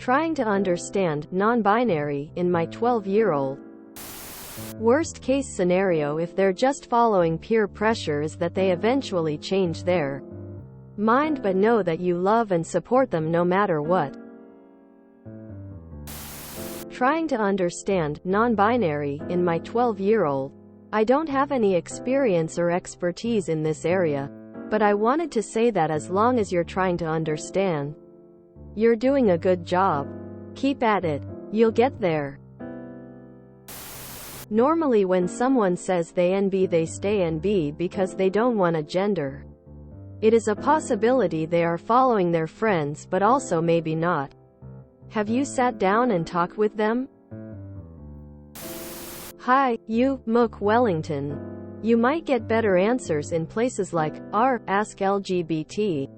Trying to understand non-binary in my 12-year-old. Worst case scenario if they're just following peer pressure is that they eventually change their mind, but know that you love and support them no matter what. Trying to understand non-binary in my 12-year-old. I don't have any experience or expertise in this area, but I wanted to say that as long as you're trying to understand, you're doing a good job. Keep at it. You'll get there. Normally when someone says they NB, they stay NB because they don't want a gender. It is a possibility they are following their friends, but also maybe not. Have you sat down and talked with them? Hi, you, MookWellington. You might get better answers in places like Ask LGBT.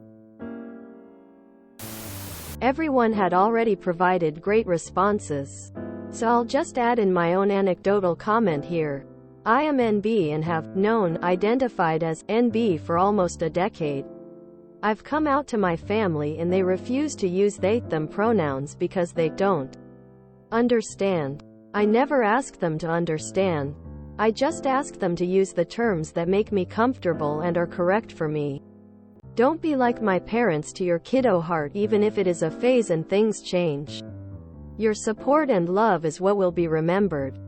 Everyone had already provided great responses, so I'll just add in my own anecdotal comment here. I am NB and have identified as NB for almost a decade. I've come out to my family and they refuse to use they/them pronouns because they don't understand. I never ask them to understand. I just ask them to use the terms that make me comfortable and are correct for me. Don't be like my parents to your kiddo heart, even if it is a phase and things change. Your support and love is what will be remembered.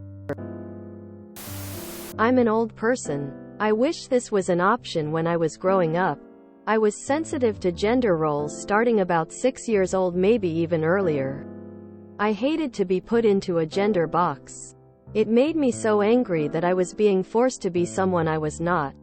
I'm an old person. I wish this was an option when I was growing up. I was sensitive to gender roles starting about 6 years old, maybe even earlier. I hated to be put into a gender box. It made me so angry that I was being forced to be someone I was not.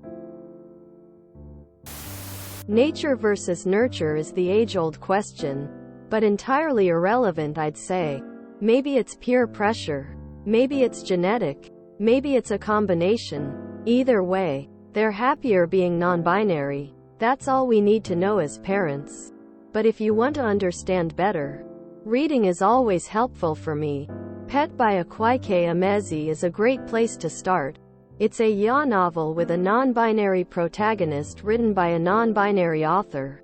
Nature versus nurture is the age-old question, but entirely irrelevant, I'd say. Maybe it's peer pressure. Maybe it's genetic. Maybe it's a combination. Either way, they're happier being non-binary. That's all we need to know as parents. But if you want to understand better, reading is always helpful for me. Pet by Akwaeke Emezi is a great place to start. It's a YA novel with a non-binary protagonist written by a non-binary author.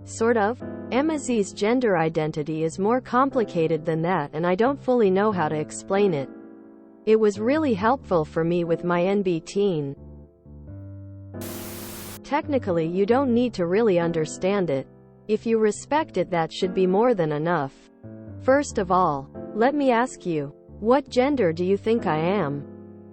Sort of. Emezi's gender identity is more complicated than that, and I don't fully know how to explain it. It was really helpful for me with my NB teen. Technically, you don't need to really understand it. If you respect it, that should be more than enough. First of all, let me ask you, what gender do you think I am?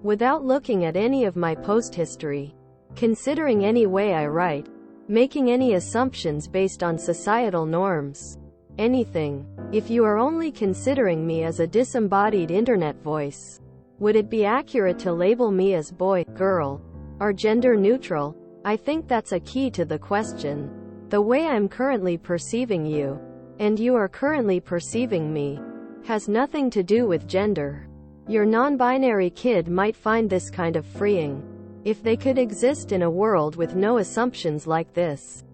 Without looking at any of my post history, considering any way I write, making any assumptions based on societal norms, anything. If you are only considering me as a disembodied internet voice, would it be accurate to label me as boy, girl, or gender neutral? I think that's a key to the question. The way I'm currently perceiving you, and you are currently perceiving me, has nothing to do with gender. Your non-binary kid might find this kind of freeing, if they could exist in a world with no assumptions like this.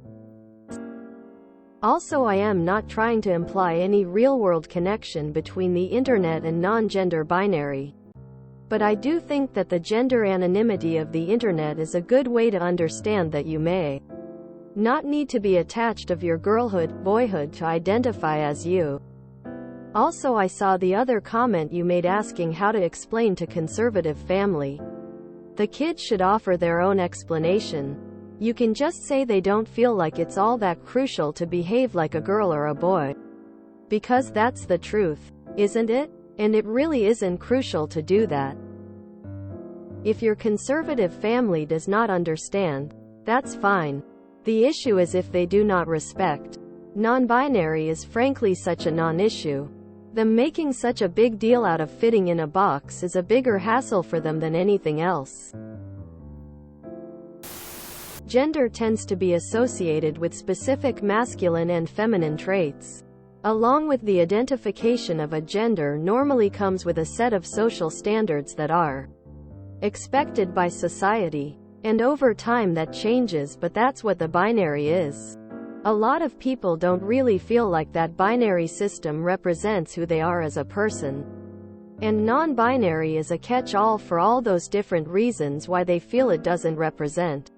Also, I am not trying to imply any real-world connection between the internet and non-gender binary. But I do think that the gender anonymity of the internet is a good way to understand that you may not need to be attached of your girlhood, boyhood to identify as you. Also, I saw the other comment you made asking how to explain to conservative family. The kids should offer their own explanation. You can just say they don't feel like it's all that crucial to behave like a girl or a boy. Because that's the truth, isn't it? And it really isn't crucial to do that. If your conservative family does not understand, that's fine. The issue is if they do not respect. Non-binary is frankly such a non-issue. Them making such a big deal out of fitting in a box is a bigger hassle for them than anything else. Gender tends to be associated with specific masculine and feminine traits. Along with the identification of a gender normally comes with a set of social standards that are expected by society. And over time that changes, but that's what the binary is. A lot of people don't really feel like that binary system represents who they are as a person. And non-binary is a catch-all for all those different reasons why they feel it doesn't represent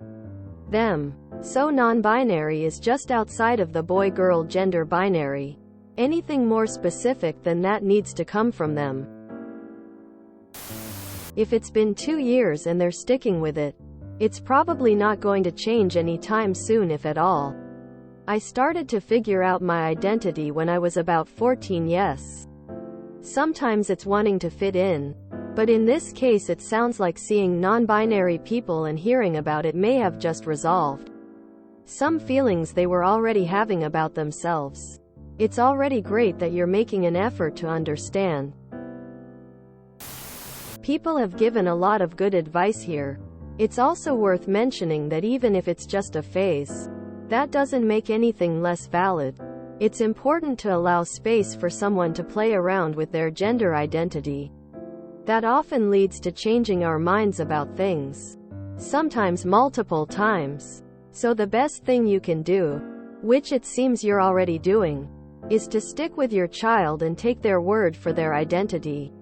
them. So non-binary is just outside of the boy-girl gender binary. Anything more specific than that needs to come from them. If it's been 2 years and they're sticking with it, it's probably not going to change anytime soon, if at all. I started to figure out my identity when I was about 14, yes. Sometimes it's wanting to fit in. But in this case it sounds like seeing non-binary people and hearing about it may have just resolved some feelings they were already having about themselves. It's already great that you're making an effort to understand. People have given a lot of good advice here. It's also worth mentioning that even if it's just a phase, that doesn't make anything less valid. It's important to allow space for someone to play around with their gender identity. That often leads to changing our minds about things, sometimes multiple times. So the best thing you can do, which it seems you're already doing, is to stick with your child and take their word for their identity.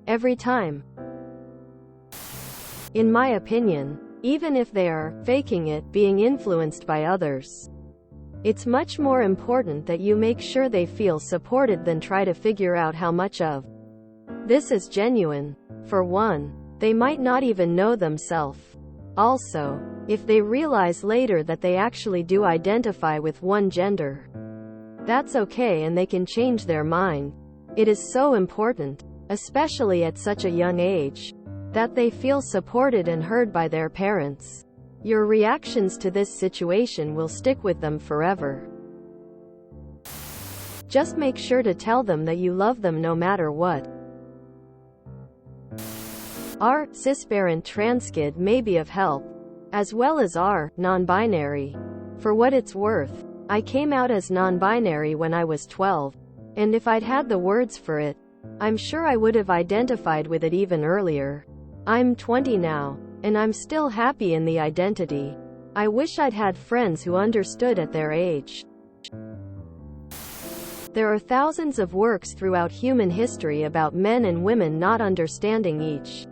Every time. In my opinion, even if they are faking it, being influenced by others, it's much more important that you make sure they feel supported than try to figure out how much of this is genuine. For one, they might not even know themselves. Also, if they realize later that they actually do identify with one gender, that's okay and they can change their mind. It is so important, especially at such a young age, that they feel supported and heard by their parents. Your reactions to this situation will stick with them forever. Just make sure to tell them that you love them no matter what. Our cisparent transkid may be of help, as well as our non-binary. For what it's worth, I came out as non-binary when I was 12, and if I'd had the words for it, I'm sure I would have identified with it even earlier. I'm 20 now, and I'm still happy in the identity. I wish I'd had friends who understood at their age. There are thousands of works throughout human history about men and women not understanding each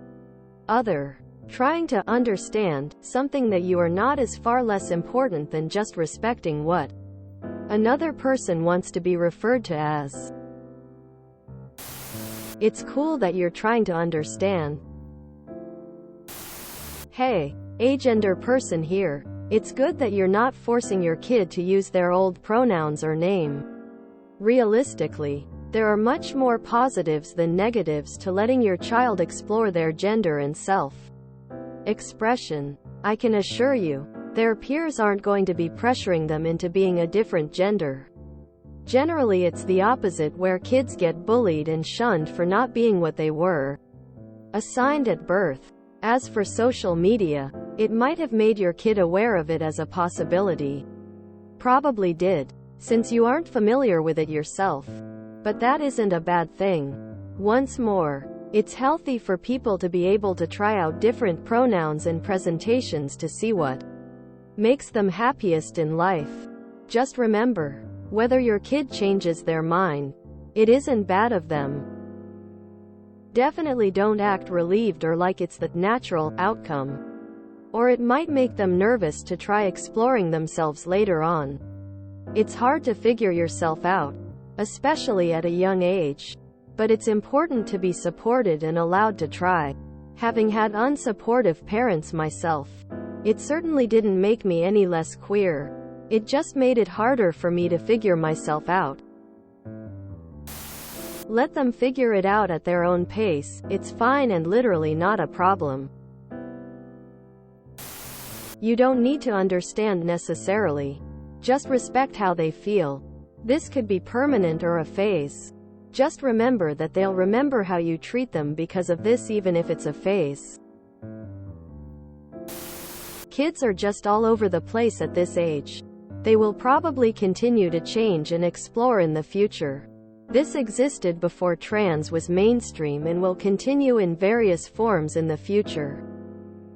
other. Trying to understand something that you are not is far less important than just respecting what another person wants to be referred to as. It's cool that you're trying to understand. Hey, agender person here. It's good that you're not forcing your kid to use their old pronouns or name. Realistically, there are much more positives than negatives to letting your child explore their gender and self-expression. I can assure you, their peers aren't going to be pressuring them into being a different gender. Generally it's the opposite, where kids get bullied and shunned for not being what they were assigned at birth. As for social media, it might have made your kid aware of it as a possibility. Probably did, since you aren't familiar with it yourself. But that isn't a bad thing. Once more, it's healthy for people to be able to try out different pronouns and presentations to see what makes them happiest in life. Just remember, whether your kid changes their mind, it isn't bad of them. Definitely don't act relieved or like it's the natural outcome, or it might make them nervous to try exploring themselves later on. It's hard to figure yourself out, especially at a young age, but it's important to be supported and allowed to try. Having had unsupportive parents myself, it certainly didn't make me any less queer. It just made it harder for me to figure myself out. Let them figure it out at their own pace. It's fine and literally not a problem. You don't need to understand necessarily. Just respect how they feel. This could be permanent or a phase. Just remember that they'll remember how you treat them because of this, even if it's a phase. Kids are just all over the place at this age. They will probably continue to change and explore in the future. This existed before trans was mainstream and will continue in various forms in the future.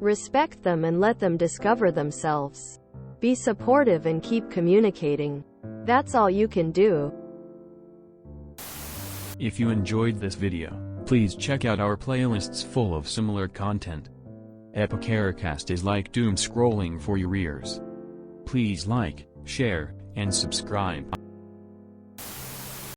Respect them and let them discover themselves. Be supportive and keep communicating. That's all you can do. If you enjoyed this video, please check out our playlists full of similar content. Epicaricast is like doom scrolling for your ears. Please like, share, and subscribe.